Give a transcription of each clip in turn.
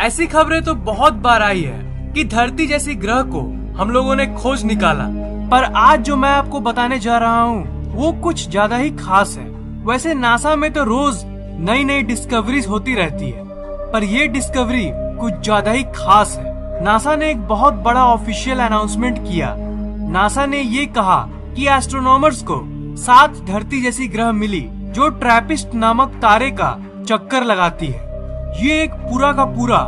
ऐसी खबरें तो बहुत बार आई है कि धरती जैसी ग्रह को हम लोगों ने खोज निकाला, पर आज जो मैं आपको बताने जा रहा हूँ वो कुछ ज्यादा ही खास है। वैसे नासा में तो रोज नई नई डिस्कवरीज होती रहती है, पर ये डिस्कवरी कुछ ज्यादा ही खास है। नासा ने एक बहुत बड़ा ऑफिशियल अनाउंसमेंट किया। नासा ने ये कहा कि एस्ट्रोनॉमर्स को 7 धरती जैसी ग्रह मिली जो ट्रैपिस्ट नामक तारे का चक्कर लगाती है। ये एक पूरा का पूरा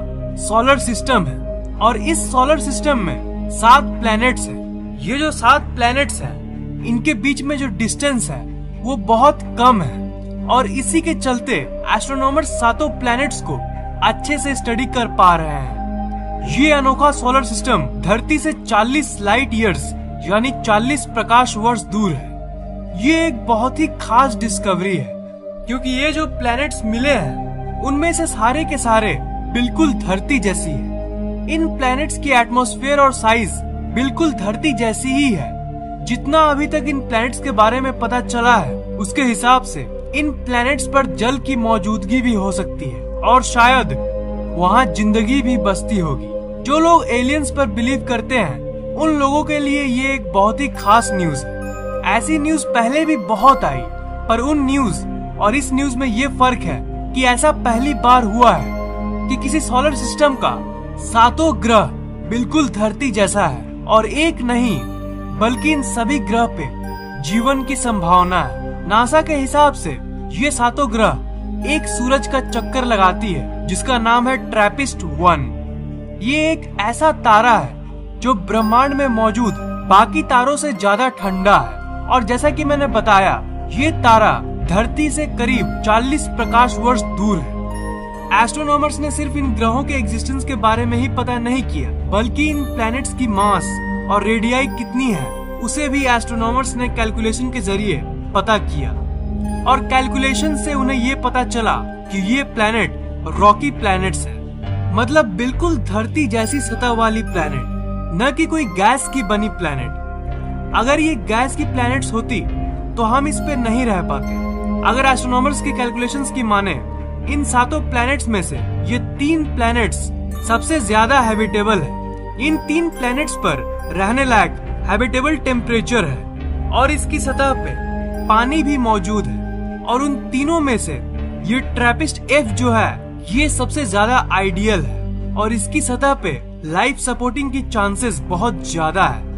सोलर सिस्टम है और इस सोलर सिस्टम में 7 प्लैनेट्स हैं। ये जो 7 प्लैनेट्स हैं, इनके बीच में जो डिस्टेंस है वो बहुत कम है और इसी के चलते एस्ट्रोनॉमर्स 7 प्लैनेट्स को अच्छे से स्टडी कर पा रहे हैं। ये अनोखा सोलर सिस्टम धरती से 40 लाइट ईयर्स यानी 40 प्रकाश वर्ष दूर है। ये एक बहुत ही खास डिस्कवरी है क्योंकि ये जो प्लैनेट्स मिले हैं उनमें से सारे के सारे बिल्कुल धरती जैसी है। इन प्लैनेट्स की एटमॉस्फेयर और साइज बिल्कुल धरती जैसी ही है। जितना अभी तक इन प्लैनेट्स के बारे में पता चला है उसके हिसाब से इन प्लैनेट्स पर जल की मौजूदगी भी हो सकती है और शायद वहाँ जिंदगी भी बसती होगी। जो लोग एलियंस पर बिलीव करते हैं उन लोगों के लिए ये एक बहुत ही खास न्यूज है। ऐसी न्यूज पहले भी बहुत आई, पर उन न्यूज और इस न्यूज में ये फर्क है कि ऐसा पहली बार हुआ है कि किसी सोलर सिस्टम का 7 ग्रह बिल्कुल धरती जैसा है और एक नहीं बल्कि इन सभी ग्रह पे जीवन की संभावना है। नासा के हिसाब से ये 7 ग्रह एक सूरज का चक्कर लगाती है जिसका नाम है ट्रैपिस्ट 1। ये एक ऐसा तारा है जो ब्रह्मांड में मौजूद बाकी तारों से ज्यादा ठंडा है और जैसा कि मैंने बताया ये तारा धरती से करीब 40 प्रकाश वर्ष दूर है। एस्ट्रोनॉमर्स ने सिर्फ इन ग्रहों के एग्जिस्टेंस के बारे में ही पता नहीं किया, बल्कि इन प्लैनेट्स की मास और रेडियाई कितनी है उसे भी एस्ट्रोनॉमर्स ने कैलकुलेशन के जरिए पता किया और कैलकुलेशन से उन्हें ये पता चला कि ये प्लैनेट रॉकी प्लैनेट्स है, मतलब बिल्कुल धरती जैसी सतह वाली प्लैनेट, न कि कोई गैस की बनी प्लैनेट। अगर ये गैस की प्लैनेट्स होती तो हम इस पे नहीं रह पाते। अगर एस्ट्रोनॉमर्स के कैलकुलेशंस की माने इन 7 प्लैनेट्स में से ये 3 प्लैनेट्स सबसे ज्यादा हैबिटेबल है। इन 3 प्लैनेट्स पर रहने लायक हैबिटेबल टेम्परेचर है और इसकी सतह पे पानी भी मौजूद है और उन तीनों में से ये ट्रैपिस्ट F जो है ये सबसे ज्यादा आइडियल है और इसकी सतह पे लाइफ सपोर्टिंग की चांसेस बहुत ज्यादा है।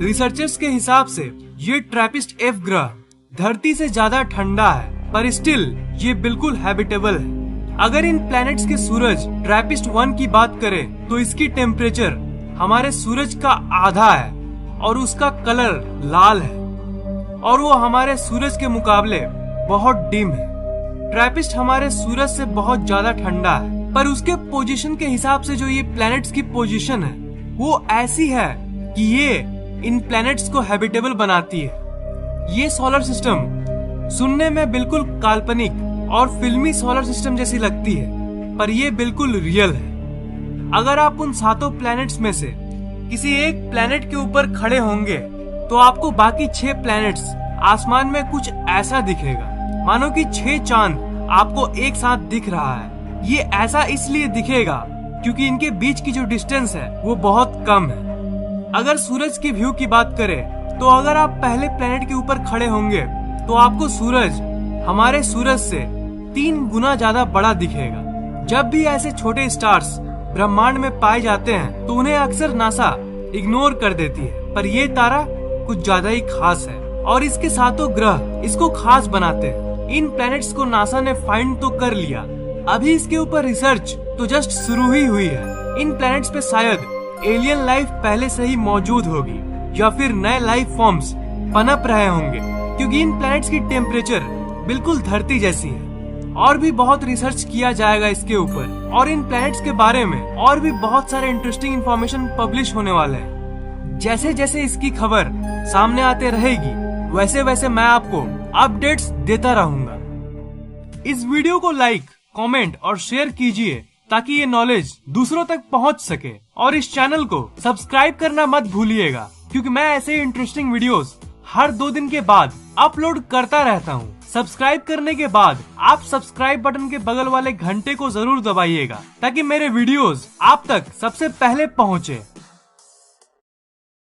रिसर्चर्स के हिसाब से ये ट्रैपिस्ट F ग्रह धरती से ज्यादा ठंडा है पर स्टिल ये बिल्कुल हैबिटेबल है। अगर इन प्लैनेट्स के सूरज ट्रैपिस्ट 1 की बात करें तो इसकी टेम्परेचर हमारे सूरज का आधा है और उसका कलर लाल है और वो हमारे सूरज के मुकाबले बहुत डिम है। ट्रैपिस्ट हमारे सूरज से बहुत ज्यादा ठंडा है पर उसके पोजीशन के हिसाब से जो ये प्लैनेट्स की पोजीशन है वो ऐसी है कि ये इन प्लैनेट्स को हैबिटेबल बनाती है। ये सोलर सिस्टम सुनने में बिल्कुल काल्पनिक और फिल्मी सोलर सिस्टम जैसी लगती है पर ये बिल्कुल रियल है। अगर आप उन 7 प्लैनेट्स में से किसी एक प्लैनेट के ऊपर खड़े होंगे तो आपको बाकी 6 प्लैनेट्स आसमान में कुछ ऐसा दिखेगा मानो कि 6 चांद आपको एक साथ दिख रहा है। ये ऐसा इसलिए दिखेगा क्योंकि इनके बीच की जो डिस्टेंस है वो बहुत कम है। अगर सूरज की व्यू की बात करें तो अगर आप पहले प्लैनेट के ऊपर खड़े होंगे तो आपको सूरज हमारे सूरज से 3 गुना ज्यादा बड़ा दिखेगा। जब भी ऐसे छोटे स्टार्स ब्रह्मांड में पाए जाते हैं तो उन्हें अक्सर नासा इग्नोर कर देती है, पर ये तारा कुछ ज्यादा ही खास है और इसके 7 ग्रह इसको खास बनाते हैं। इन प्लैनेट्स को नासा ने फाइंड तो कर लिया, अभी इसके ऊपर रिसर्च तो जस्ट शुरू ही हुई है। इन प्लैनेट्स पे शायद एलियन लाइफ पहले से ही मौजूद होगी या फिर नए लाइफ फॉर्म्स पनप रहे होंगे क्योंकि इन प्लैनेट्स की टेम्परेचर बिल्कुल धरती जैसी है। और भी बहुत रिसर्च किया जाएगा इसके ऊपर और इन प्लैनेट्स के बारे में और भी बहुत सारे इंटरेस्टिंग इन्फॉर्मेशन पब्लिश होने वाले हैं। जैसे जैसे इसकी खबर सामने आते रहेगी वैसे वैसे मैं आपको अपडेट्स देता रहूंगा। इस वीडियो को लाइक, कमेंट और शेयर कीजिए ताकि ये नॉलेज दूसरों तक पहुंच सके और इस चैनल को सब्सक्राइब करना मत भूलिएगा क्योंकि मैं ऐसे इंटरेस्टिंग वीडियोस हर 2 दिन के बाद अपलोड करता रहता हूँ। सब्सक्राइब करने के बाद आप सब्सक्राइब बटन के बगल वाले घंटे को जरूर दबाइएगा ताकि मेरे वीडियोस आप तक सबसे पहले पहुंचे।